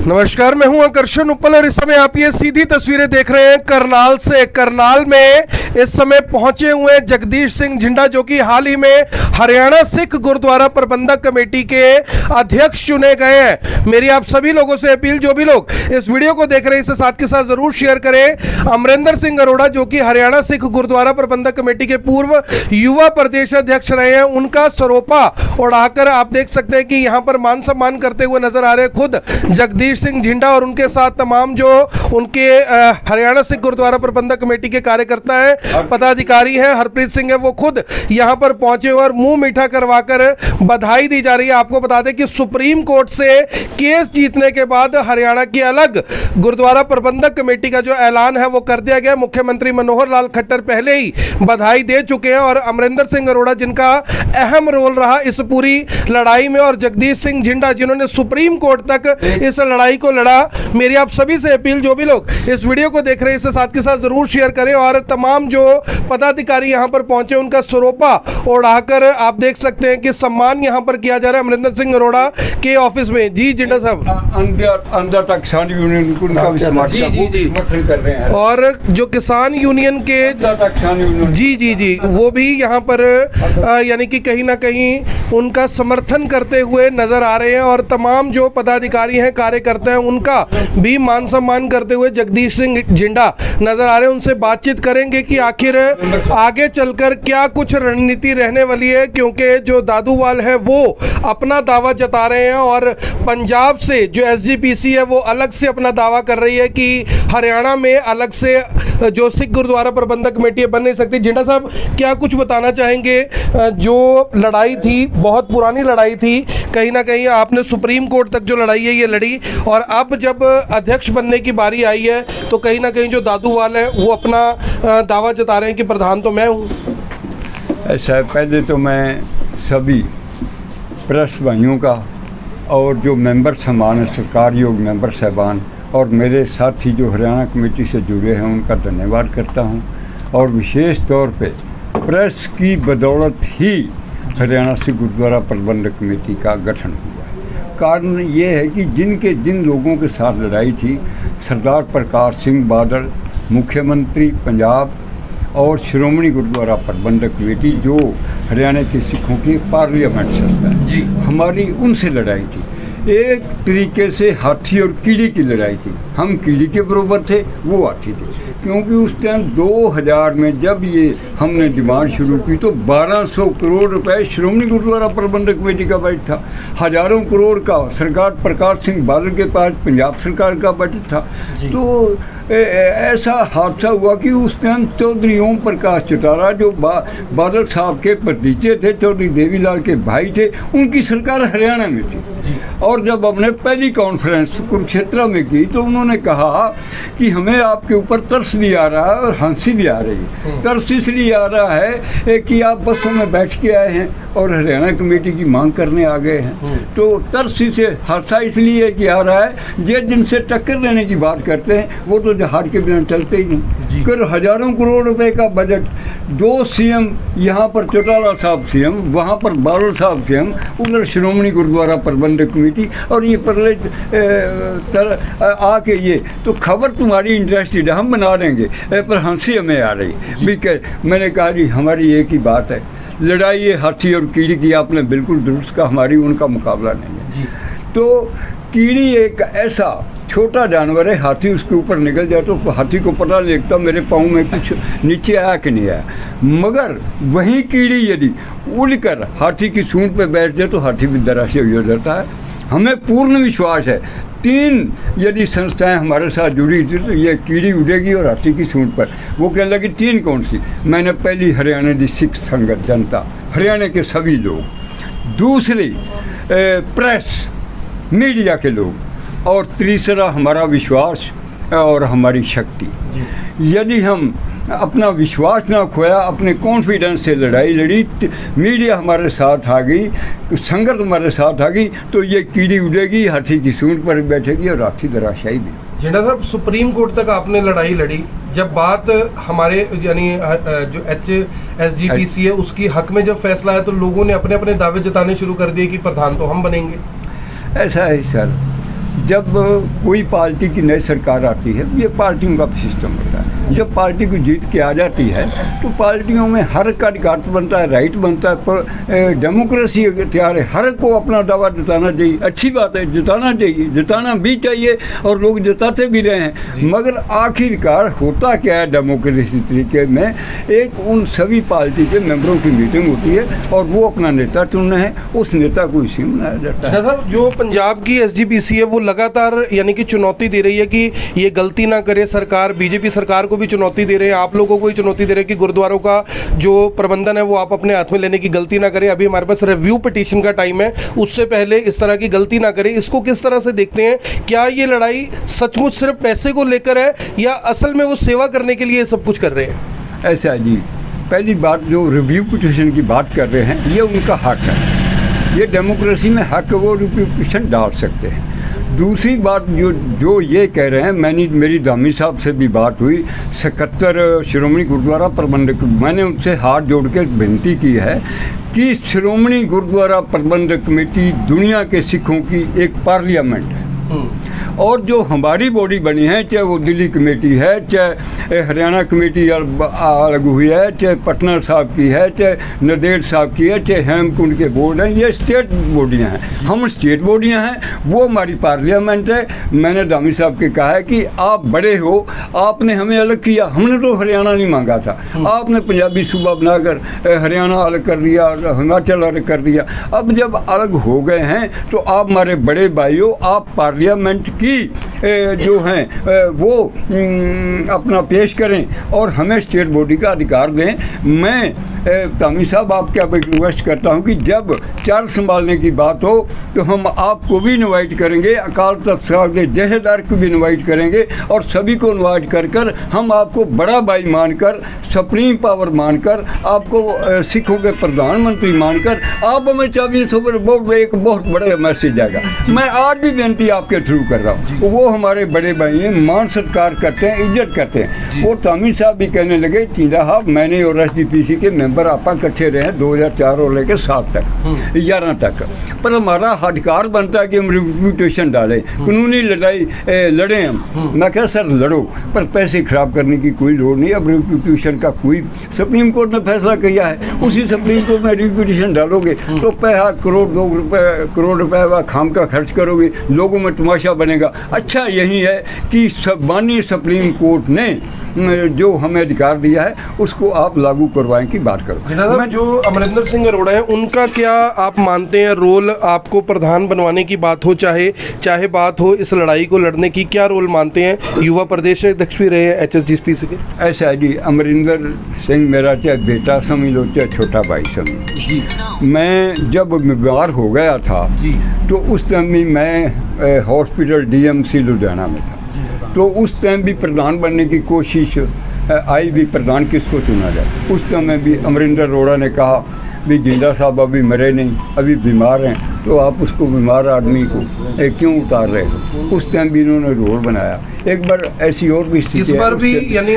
नमस्कार, मैं हूं आकर्षण उपल और इस समय आप ये सीधी तस्वीरें देख रहे हैं करनाल से। करनाल में इस समय पहुंचे हुए जगदीश सिंह झिंडा, जो कि हाल ही में हरियाणा सिख गुरुद्वारा प्रबंधक कमेटी के अध्यक्ष चुने गए हैं। मेरी आप सभी लोगों से अपील, जो भी लोग इस वीडियो को देख रहे हैं इसे साथ के साथ जरूर शेयर करें। अमरिंदर सिंह अरोड़ा, जो कि हरियाणा सिख गुरुद्वारा प्रबंधक कमेटी के पूर्व युवा प्रदेश अध्यक्ष रहे हैं, उनका सरोपा उड़ाकर आप देख सकते हैं कि यहाँ पर मान सम्मान करते हुए नजर आ रहे हैं खुद जगदीश सिंह झिंडा और उनके साथ तमाम जो उनके हरियाणा सिख गुरुद्वारा प्रबंधक कमेटी के कार्यकर्ता हैं, पदाधिकारी हैं। हरप्रीत सिंह है, वो खुद यहां पर पहुंचे और मुंह मीठा करवाकर बधाई दी जा रही है। आपको बता दें कि सुप्रीम कोर्ट से केस जीतने के बाद हरियाणा की अलग गुरुद्वारा प्रबंधक कमेटी का जो ऐलान है वो कर दिया गया। मुख्यमंत्री मनोहर लाल खट्टर पहले ही बधाई दे चुके हैं और अमरिंदर सिंह अरोड़ा, जिनका अहम रोल रहा इस पूरी लड़ाई में, और जगदीश सिंह झिंडा, जिन्होंने सुप्रीम कोर्ट तक इस लड़ाई को लड़ा। मेरी आप सभी से अपील, जो भी लोग इस वीडियो को देख रहे हैं इसे साथ के साथ जरूर शेयर करें और तमाम जो पदाधिकारी यहां पर पहुंचे उनका सरोपा उड़ाकर आप देख सकते हैं कि सम्मान यहां पर किया जा रहा है अमरिंदर सिंह अरोड़ा के ऑफिस में। जी झिंडा साहब, अंदर तक किसान यूनियन को उनका समर्थन कर रहे हैं और जो किसान यूनियन के जी वो भी यहाँ पर यानी कि कहीं ना कहीं उनका समर्थन करते हुए नजर आ रहे हैं और तमाम जो पदाधिकारी हैं, कार्यकर्ता हैं, उनका भी मान सम्मान करते हुए जगदीश सिंह झिंडा नजर आ रहे हैं। उनसे बातचीत करेंगे कि आखिर आगे चलकर क्या कुछ रणनीति रहने वाली है, क्योंकि जो दादूवाल है वो अपना दावा जता रहे हैं और पंजाब से जो एसजीपीसी है वो अलग से अपना दावा कर रही है कि हरियाणा में अलग से जो सिख गुरुद्वारा प्रबंधक कमेटी बन नहीं सकती। झिंडा साहब, क्या कुछ बताना चाहेंगे? जो लड़ाई थी, बहुत पुरानी लड़ाई थी, कहीं ना कहीं आपने सुप्रीम कोर्ट तक जो लड़ाई है ये लड़ी और अब जब अध्यक्ष बनने की बारी आई है तो कहीं ना कहीं जो दादूवाल है वो अपना दावा जता रहे हैं कि प्रधान तो मैं हूँ। ऐसा है, पहले तो मैं सभी प्रेस भाइयों का और जो मेंबर सामान सरकार योग मेंबर साहबान और मेरे साथी जो हरियाणा कमेटी से जुड़े हैं उनका धन्यवाद करता हूं। और विशेष तौर पे प्रेस की बदौलत ही हरियाणा सिख गुरुद्वारा प्रबंधक कमेटी का गठन हुआ है। कारण ये है कि जिन लोगों के साथ लड़ाई थी, सरदार प्रकाश सिंह बादल मुख्यमंत्री पंजाब और श्रोमणी गुरुद्वारा प्रबंधक कमेटी जो हरियाणा के सिखों की पार्लियामेंट संस्था है जी, हमारी उनसे लड़ाई थी। एक तरीके से हाथी और कीड़ी की लड़ाई थी। हम कीड़ी के बराबर थे, वो हाथी थे, क्योंकि उस टाइम 2000 में जब ये हमने डिमांड शुरू की तो 1200 करोड़ रुपए श्रोमणी गुरुद्वारा प्रबंधक कमेटी का बजट था। हजारों करोड़ का सरकार प्रकाश सिंह बादल के पास पंजाब सरकार का बजट था। तो ऐसा हादसा हुआ कि उस टाइम चौधरी ओम प्रकाश चौटाला जो बादल साहब के भतीजे थे, चौधरी देवीलाल के भाई थे, उनकी सरकार हरियाणा में थी। और जब हमने पहली कॉन्फ्रेंस कुरुक्षेत्र में की तो उन्होंने कहा कि हमें आपके ऊपर तरस भी आ रहा है और हंसी भी आ रही है। तरस इसलिए आ रहा है कि आप बसों में बैठ के आए हैं और हरियाणा कमेटी की मांग करने आ गए हैं। तो तरस से हंसा इसलिए कि आ रहा है जिनसे टक्कर लेने की बात करते हैं वो तो जहाज के बिना चलते ही नहीं। फिर हजारों करोड़ रुपए का बजट, 2 सीएम, यहाँ पर चौटाला साहब सीएम, वहाँ पर बादल साहब सीएम, उधर श्रोमणी गुरुद्वारा प्रबंधक कमेटी, और ये पहले आके ये तो खबर तुम्हारी इंटरेस्टेड है, हम बना देंगे, पर हंसी हमें आ रही भी। मैंने कहा जी हमारी एक ही बात है, लड़ाई ये हाथी और कीड़ी की, आपने बिल्कुल दुरुस्त का, हमारी उनका मुकाबला नहीं है। तो कीड़ी एक ऐसा छोटा जानवर है, हाथी उसके ऊपर निकल जाए तो हाथी को पता नहीं लगता मेरे पाँव में कुछ नीचे आया कि नहीं आया। मगर वही कीड़ी यदि उड़कर हाथी की सूंड पे बैठ जाए तो हाथी भी दराशे हो जाता है। हमें पूर्ण विश्वास है 3 यदि संस्थाएं हमारे साथ जुड़ी थी तो ये कीड़ी उड़ेगी और हाथी की सूंड पर। वो कहने लगी 3 कौन सी? मैंने पहली हरियाणा की सिख संगत जनता, हरियाणा के सभी लोग, दूसरी प्रेस मीडिया के लोग, और तीसरा हमारा विश्वास और हमारी शक्ति। यदि हम अपना विश्वास ना खोया, अपने कॉन्फिडेंस से लड़ाई लड़ी, मीडिया हमारे साथ आ गई, संगत हमारे साथ आ गई, तो ये कीड़ी उड़ेगी, हाथी की सूंड पर बैठेगी और हाथी दराशाई भी। झिंडा साहब, सुप्रीम कोर्ट तक आपने लड़ाई लड़ी, जब बात हमारे यानी जो एसजीपीसी है उसकी हक में जब फैसला है तो लोगों ने अपने अपने दावे जताने शुरू कर दिए कि प्रधान तो हम बनेंगे। ऐसा है सर, जब कोई पार्टी की नई सरकार आती है, ये पार्टियों का सिस्टम होता है। जब पार्टी को जीत के आ जाती है तो पार्टियों में हर का अधिकार बनता है, राइट बनता है, पर डेमोक्रेसी तैयार है, हर को अपना दावा जताना चाहिए। अच्छी बात है, जताना चाहिए, जताना भी चाहिए और लोग जताते भी रहे हैं। मगर आखिरकार होता क्या है डेमोक्रेसी तरीके में, एक उन सभी पार्टी के मेंबरों की मीटिंग होती है और वो अपना नेता चुनना है, उस नेता को इसी में बनाया जाता है। साहब, जो पंजाब की एसजीपीसी है वो लगातार यानी कि चुनौती दे रही है कि ये गलती ना करे सरकार, बीजेपी सरकार को भी चुनौती दे रहे हैं, आप लोगों को भी चुनौती दे रहे हैं कि गुरुद्वारों का जो प्रबंधन है वो आप अपने हाथ में लेने की गलती ना करें। अभी हमारे पास रिव्यू पिटीशन का टाइम है, उससे पहले इस तरह की गलती ना करें। इसको किस तरह से देखते हैं? क्या ये लड़ाई सचमुच सिर्फ पैसे को लेकर है या असल में वो सेवा करने के लिए सब कुछ कर रहे हैं? ऐसा है जी, पहली बात जो रिव्यू पिटीशन की बात कर रहे हैं ये उनका हक है, ये डेमोक्रेसी में हक है, वो रिव्यू पिटीशन डाल सकते हैं। दूसरी बात जो ये कह रहे हैं, मेरी दामी साहब से भी बात हुई, 77 श्रोमणी गुरुद्वारा प्रबंधक, मैंने उनसे हाथ जोड़ के विनती की है कि श्रोमणी गुरुद्वारा प्रबंधक कमेटी दुनिया के सिखों की एक पार्लियामेंट है और जो हमारी बॉडी बनी है, चाहे वो दिल्ली कमेटी है, चाहे हरियाणा कमेटी अलग हुई है, चाहे पटना साहब की है, चाहे नंदेड़ साहब की है, चाहे हेमकुंड के बोर्ड हैं, ये स्टेट बॉडियां हैं। हम स्टेट बॉडियां हैं, वो हमारी पार्लियामेंट है। मैंने दामी साहब के कहा है कि आप बड़े हो, आपने हमें अलग किया, हमने तो हरियाणा नहीं मांगा था, आपने पंजाबी सूबा बनाकर हरियाणा अलग कर दिया, हिमाचल अलग कर दिया। अब जब अलग हो गए हैं तो आप हमारे बड़े भाई हो, आप पार्लियामेंट की जो हैं वो अपना पेश करें और हमें स्टेट बॉडी का अधिकार दें। मैं तामी साहब आपके अब रिक्वेस्ट करता हूं कि जब चार्ज संभालने की बात हो तो हम आपको भी इनवाइट करेंगे, अकाल तख्त साहब के जहेदार को भी इनवाइट करेंगे और सभी को इनवाइट कर कर हम आपको बड़ा भाई मानकर, सुप्रीम पावर मानकर, आपको सिखों के प्रधानमंत्री मानकर आप हमें चाहिए एक बहुत बड़ा मैसेज आएगा। मैं आज भी बेनती आपके थ्रू कर रहा हूँ, वो हमारे बड़े भाई हैं, मान सत्कार करते हैं, इज्जत करते हैं। वो तामी साहब भी कहने लगे चीजा साहब मैंने और एसजीपीसी के मेंबर आपा इकट्ठे रहे 2004 और लेकर 7 तक 11 तक, पर हमारा अधिकार बनता है कि हम रिप्यूटेशन डालें, कानूनी लड़ाई लड़ें हम। मैं क्या सर लड़ो, पर पैसे खराब करने की कोई लोड़ नहीं। अब रिप्यूटेशन का कोई सुप्रीम कोर्ट ने फैसला किया है, उसी सुप्रीम कोर्ट में रिप्यूटेशन डालोगे तो पैसा करोड़ रुपए खाम का खर्च करोगे, लोगों में तमाशा बनेगा। अच्छा यही है कि माननीय सुप्रीम कोर्ट ने जो हमें अधिकार दिया है उसको आप लागू करवाएं की बात करो। मैं जो अमरिंदर सिंह अरोड़ा है उनका क्या आप मानते हैं रोल, आपको प्रधान बनवाने की बात हो, चाहे बात हो इस लड़ाई को लड़ने की, क्या रोल मानते हैं? युवा प्रदेश अध्यक्ष भी रहे हैं एचएसजीपीसी के। ऐसा है जी, अमरिंदर सिंह मेरा चाहे बेटा समझ लो चाहे छोटा भाई समझ। मैं जब बीमार हो गया था तो उस टाइम भी मैं हॉस्पिटल डीएमसी लुधियाना में था, तो उस टाइम भी प्रधान बनने की कोशिश आई, भी प्रधान किसको चुना जाए। उस टाइम में भी अमरिंदर अरोड़ा ने कहा भी जिंदा साहब अभी मरे नहीं, अभी बीमार हैं, तो आप उसको बीमार आदमी को क्यों उतार रहे हो। उस टाइम भी इन्होंने रोड बनाया। एक बार ऐसी और भी स्थिति, इस बार भी यानी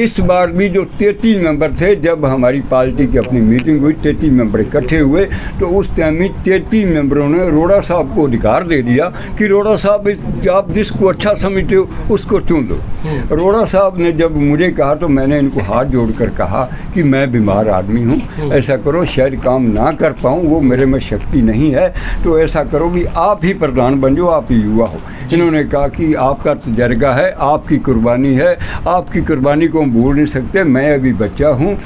इस बार भी जो 33 मेंबर थे, जब हमारी पार्टी की अपनी मीटिंग हुई 33 मेंबर इकट्ठे हुए, तो उस टाइम में 33 मेंबरों ने अरोड़ा साहब को अधिकार दे दिया कि अरोड़ा साहब आप जिसको अच्छा समझते हो उसको चुन दो। अरोड़ा साहब ने जब मुझे कहा तो मैंने इनको हाथ जोड़कर कहा कि मैं बीमार आदमी हूँ, ऐसा करो शायद काम ना कर पाऊँ, वो मेरे में शक्ति नहीं है, तो ऐसा करो कि आप ही प्रधान बन जाओ, आप ही युवा हो। इन्होंने कहा कि आपका तजर्बा है, आपकी कुर्बानी है, आपकी कुर्बानी को हम भूल नहीं सकते, मैं अभी बच्चा हूँ,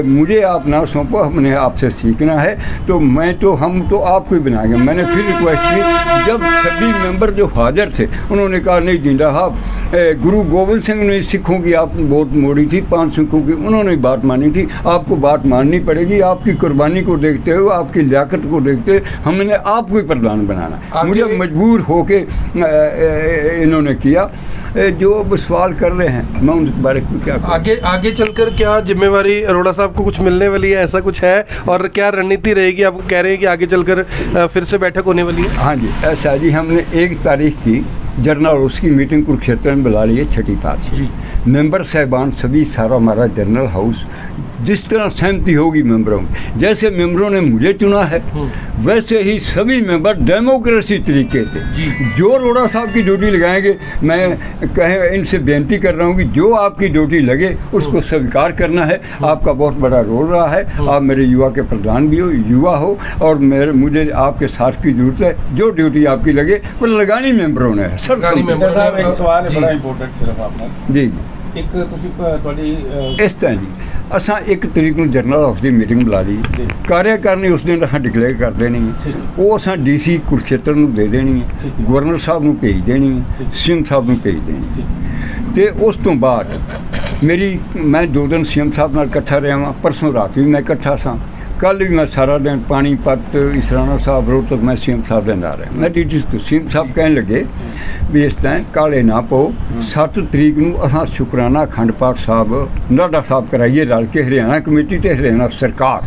मुझे आप ना सौंपो, हमने आपसे सीखना है, तो हम तो आपको ही बनाएंगे। मैंने फिर रिक्वेस्ट की, जब सभी मेंबर जो हाजिर थे उन्होंने कहा नहीं जिंदा साहब, गुरु गोविंद सिंह ने सिखों की आप वोट मोड़ी थी, 5 सिखों की, उन्होंने बात मानी थी, आपको बात माननी पड़ेगी, आपकी कुर्बानी को देखते हुए, आपकी लियाकत को देखते हुए हमने आपको ही प्रधान बनाना। मुझे मजबूर होके इन्होंने किया। जो अब सवाल कर रहे हैं मैं उनके बारे में क्या आगे चलकर क्या जिम्मेवारी अरोड़ा साहब को कुछ मिलने वाली है, ऐसा कुछ है? और क्या रणनीति रहेगी? आप कह रहे हैं कि आगे चलकर फिर से बैठक होने वाली है? हाँ जी, ऐसा जी, हमने 1 तारीख की जनरल उसकी मीटिंग कुरुक्षेत्र में बुला ली है, 6ठी पास। मेंबर साहिबान सभी, सारा हमारा जनरल हाउस जिस तरह सहमति होगी मेंबरों की, जैसे मेंबरों ने मुझे चुना है वैसे ही सभी मेंबर डेमोक्रेसी तरीके से जो रोड़ा साहब की ड्यूटी लगाएंगे, मैं कहे इनसे बेनती कर रहा हूँ कि जो आपकी ड्यूटी लगे उसको स्वीकार करना है। आपका बहुत बड़ा रोल रहा है, आप मेरे युवा के प्रधान भी हो, युवा हो, और मुझे आपके साथ की जरूरत है। जो ड्यूटी आपकी लगे वो लगानी मेंबरों ने एक सवाल है बड़ा इंपॉर्टेंट सिर्फ आपने जी एक ਤੁਹਾਡੀ इस तरह जी असा 1 तरीक ਨੂੰ ਜਨਰਲ ਹਾਊਸ ਦੀ ਮੀਟਿੰਗ ਬੁਲਾ ਲਈ, ਕਾਰਿਆਕਾਰਨੀ ਉਸ ਦਿਨ ਅਸਾਂ ਡਿਕਲੇਅਰ ਕਰ ਦੇਣੀ ਹੈ, ਉਹ ਅਸਾਂ ਡੀਸੀ ਕੁਰਕਸ਼ੇਤਰ ਨੂੰ ਦੇ ਦੇਣੀ ਹੈ, ਗਵਰਨਰ ਸਾਹਿਬ ਨੂੰ ਭੇਜ ਦੇਣੀ ਹੈ, ਸੀਐਮ ਸਾਹਿਬ ਨੂੰ ਭੇਜ ਦੇਣੀ ਹੈ। ਤੇ ਉਸ ਤੋਂ ਬਾਅਦ ਮੇਰੀ ਮੈਂ 2 ਦਿਨ ਸੀਐਮ ਸਾਹਿਬ ਨਾਲ ਇਕੱਠਾ ਰਿਹਾ ਵਾਂ, ਪਰਸੋਂ ਰਾਤ ਵੀ ਮੈਂ ਇਕੱਠਾ ਸਾਂ, कल भी मैं सारा दिन पानीपत इसराना साहब रोड तक मैं सीएम साहब के नाल रहा। मैं डी सीएम साहब कहने लगे भी इस तरह काले ना पाओ, 7 तरीक नूं असां शुकराना अखंड पाठ साहब नाडा साहब कराइए रल के, हरियाणा कमेटी ते हरियाणा सरकार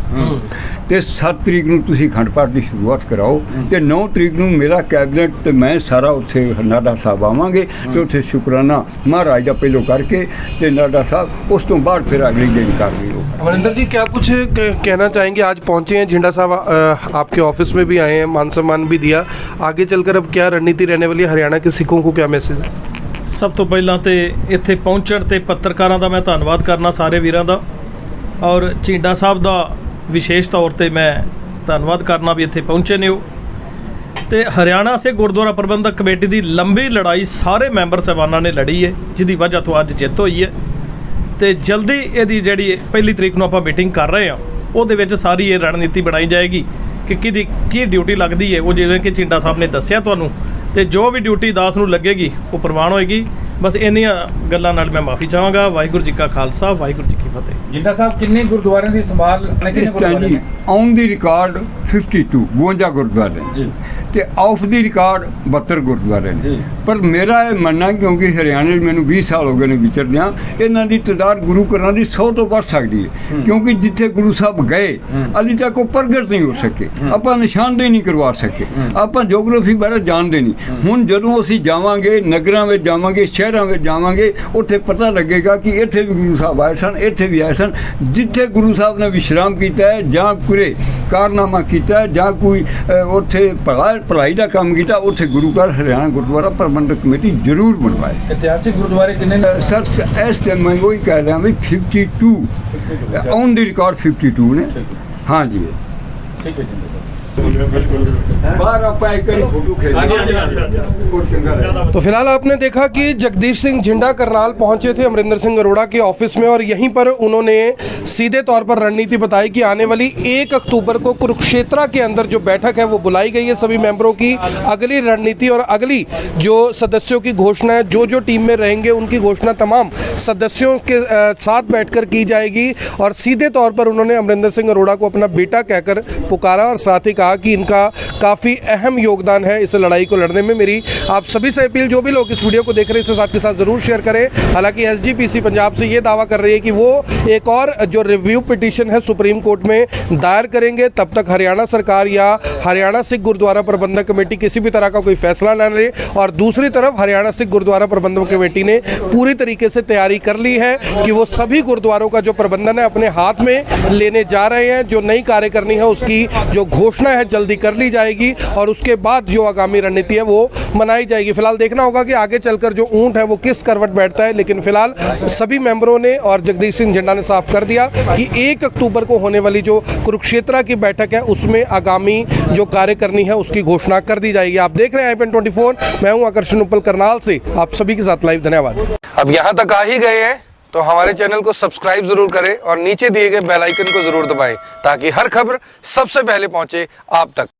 ते 7 तरीक नूं तुसीं अखंड पाठ की शुरुआत कराओ ते 9 तरीक नूं मेरा कैबिनेट ते मैं सारा उत्थे नाडा साहब आवांगे ते उत्थे शुकराना महाराज दा पहलों करके ते नाडा साहब उस तो बाद फिर अगली दिन कार्रवाई होगी। अमरिंदर जी क्या कुछ कहना चाहेंगे? आज पहुंचे हैं झिंडा साहब, आपके ऑफिस में भी आए हैं, मान सम्मान भी दिया, आगे चलकर अब क्या रणनीति रहने वाली है? हरियाणा के सिखों को क्या मैसेज है? ਸਭ ਤੋਂ ਪਹਿਲਾਂ ਤੇ ਇੱਥੇ ਪਹੁੰਚਣ ਤੇ ਪੱਤਰਕਾਰਾਂ ਦਾ ਮੈਂ ਧੰਨਵਾਦ ਕਰਨਾ, ਸਾਰੇ ਵੀਰਾਂ ਦਾ, ਔਰ ਝਿੰਡਾ ਸਾਹਿਬ ਦਾ ਵਿਸ਼ੇਸ਼ ਤੌਰ ਤੇ ਮੈਂ ਧੰਨਵਾਦ ਕਰਨਾ ਵੀ ਇੱਥੇ ਪਹੁੰਚੇ ਨੇ ਉਹ। ਤੇ ਹਰਿਆਣਾ ਸੇ ਗੁਰਦੁਆਰਾ ਪ੍ਰਬੰਧਕ ਕਮੇਟੀ ਦੀ ਲੰਬੀ ਲੜਾਈ ਸਾਰੇ ਮੈਂਬਰ ਸਾਹਿਬਾਨਾਂ ਨੇ ਲੜੀ ਹੈ, ਜਿਹਦੀ ਵਜ੍ਹਾ ਤੋਂ ਅੱਜ ਜਿੱਤ ਹੋਈ ਹੈ। ਤੇ ਜਲਦੀ ਇਹਦੀ ਜਿਹੜੀ 1 ਤਰੀਕ ਨੂੰ ਆਪਾਂ ਮੀਟਿੰਗ ਕਰ ਰਹੇ ਹਾਂ, ਉਹਦੇ ਵਿੱਚ ਸਾਰੀ ਇਹ ਰਣਨੀਤੀ ਬਣਾਈ ਜਾਏਗੀ ਕਿ ਕਿਹਦੀ ਕੀ ਡਿਊਟੀ ਲੱਗਦੀ ਹੈ। ਉਹ ਜਿਵੇਂ ਕਿ ਝਿੰਡਾ ਸਾਹਿਬ ਨੇ ਦੱਸਿਆ ਤੁਹਾਨੂੰ, ਤੇ ਜੋ ਵੀ ਡਿਊਟੀ ਦਾਸ ਨੂੰ ਲੱਗੇਗੀ ਉਹ ਪ੍ਰਵਾਨ ਹੋਏਗੀ। ਬਸ ਇੰਨੀਆਂ ਗੱਲਾਂ ਨਾਲ ਮੈਂ ਮਾਫੀ ਚਾਹਾਂਗਾ। ਵਾਹਿਗੁਰੂ ਜੀ ਕਾ ਖਾਲਸਾ, ਵਾਹਿਗੁਰੂ ਜੀ ਕੀ ਫਤਿਹ। ਜਿੰਦਾ ਸਾਹਿਬ ਕਿੰਨੇ ਗੁਰਦੁਆਰਿਆਂ ਦੀ ਸੰਭਾਲ ਇਸ ਟਾਈਮ ਜੀ ਔਨ ਦੀ ਰਿਕਾਰਡ 52 ਗੁਰਦੁਆਰੇ ਜੀ ਤੇ ਆਫ ਦੀ ਰਿਕਾਰਡ 72 ਗੁਰਦੁਆਰੇ ਨੇ। ਪਰ ਮੇਰਾ ਇਹ ਮੰਨਣਾ, ਕਿਉਂਕਿ ਹਰਿਆਣੇ 'ਚ ਮੈਨੂੰ 20 ਸਾਲ ਹੋ ਗਏ ਨੇ ਵਿਚਰਦਿਆਂ, ਇਹਨਾਂ ਦੀ ਤਾਦਾਦ ਗੁਰੂ ਘਰਾਂ ਦੀ 100 ਤੋਂ ਵੱਧ ਸਕਦੀ ਹੈ, ਕਿਉਂਕਿ ਜਿੱਥੇ ਗੁਰੂ ਸਾਹਿਬ ਗਏ ਅਲੀ ਤੱਕ ਉਹ ਪ੍ਰਗਟ ਨਹੀਂ ਹੋ ਸਕੇ, ਆਪਾਂ ਨਿਸ਼ਾਨਦੇਹੀ ਨਹੀਂ ਕਰਵਾ ਸਕੇ, ਆਪਾਂ ਜੋਗਰਾਫੀ ਬਾਰੇ ਜਾਣਦੇ ਨਹੀਂ। ਹੁਣ ਜਦੋਂ ਅਸੀਂ ਜਾਵਾਂਗੇ, ਨਗਰਾਂ ਵਿੱਚ ਜਾਵਾਂਗੇ, ਸ਼ਹਿਰਾਂ ਵਿੱਚ ਜਾਵਾਂਗੇ, ਉੱਥੇ ਪਤਾ ਲੱਗੇਗਾ ਕਿ ਇੱਥੇ ਵੀ ਗੁਰੂ ਸਾਹਿਬ ਆਏ ਸਨ, ਇੱਥੇ ਵੀ ਆਏ ਸਨ। ਜਿੱਥੇ ਗੁਰੂ ਸਾਹਿਬ ਨੇ ਵਿਸ਼ਰਾਮ ਕੀਤਾ ਹੈ ਜਾਂ ਕੋਈ ਕਾਰਨਾਮਾ ਕੀਤਾ ਹੈ ਜਾਂ ਕੋਈ ਉੱਥੇ ਭਲਾਈ ਦਾ ਕੰਮ ਕੀਤਾ, ਉੱਥੇ ਗੁਰੂ ਘਰ ਹਰਿਆਣਾ ਗੁਰਦੁਆਰਾ ਪ੍ਰਬੰਧਕ ਕਮੇਟੀ ਜ਼ਰੂਰ ਬਣਵਾਏ। ਇਤਿਹਾਸਿਕ ਗੁਰਦੁਆਰੇ ਕਿੰਨੇ ਨੇ ਸਰ? ਇਸ ਟਾਈਮ ਮੈਂ ਉਹੀ ਕਹਿ ਰਿਹਾ ਵੀ 52 ਔਨ ਦੀ ਰਿਕਾਰਡ 52 ਨੇ। हाँ जी ठीक है जी। बाहर आप एक फोटो तो फिलहाल आपने देखा कि जगदीश सिंह झिंडा करनाल पहुंचे थे अमरिंदर सिंह अरोड़ा के ऑफिस में, और यहीं पर उन्होंने सीधे तौर पर रणनीति बताई कि आने वाली 1 अक्टूबर को कुरुक्षेत्र के अंदर जो बैठक है वो बुलाई गई है सभी मेंबरों की। अगली रणनीति और अगली जो सदस्यों की घोषणा है, जो टीम में रहेंगे उनकी घोषणा तमाम सदस्यों के साथ बैठकर की जाएगी। और सीधे तौर पर उन्होंने अमरिंदर सिंह अरोड़ा को अपना बेटा कहकर पुकारा और साथ ही कहा कि इनका काफ़ी अहम योगदान है इस लड़ाई को लड़ने में। मेरी आप सभी से अपील, जो भी लोग इस वीडियो को देख रहे हैं इसके साथ के साथ ज़रूर शेयर करें। हालांकि एसजीपीसी पंजाब से ये दावा कर रही है कि वो एक और जो रिव्यू पिटीशन है सुप्रीम कोर्ट में दायर करेंगे, तब तक हरियाणा सरकार या हरियाणा सिख गुरुद्वारा प्रबंधक कमेटी किसी भी तरह का कोई फैसला न ले। और दूसरी तरफ हरियाणा सिख गुरुद्वारा प्रबंधक कमेटी ने पूरी तरीके से तैयारी कर ली है कि वो सभी गुरुद्वारों का जो प्रबंधन है अपने हाथ में लेने जा रहे हैं। जो नई कार्य करनी है उसकी जो घोषणा है जल्दी कर ली जाएगी और उसके बाद जो आगामी रणनीति है वो बनाई जाएगी। फिलहाल देखना होगा कि आगे चलकर जो ऊंट है वो किस करवट बैठता है, लेकिन फिलहाल सभी मेंबरों ने और जगदीश सिंह झिंडा ने साफ कर दिया कि 1 अक्टूबर को होने वाली जो कुरुक्षेत्र की बैठक है उसमें आगामी जो कार्य करनी है उसकी घोषणा कर दी जाएगी। आप देख रहे हैं IPN 24, मैं हूं आकर्षण उपल करनाल से, आप सभी के साथ लाइव। धन्यवाद। अब यहाँ तक आ ही गए हैं तो हमारे चैनल को सब्सक्राइब जरूर करें और नीचे दिए गए बेल आइकन को जरूर दबाएं ताकि हर खबर सबसे पहले पहुंचे आप तक।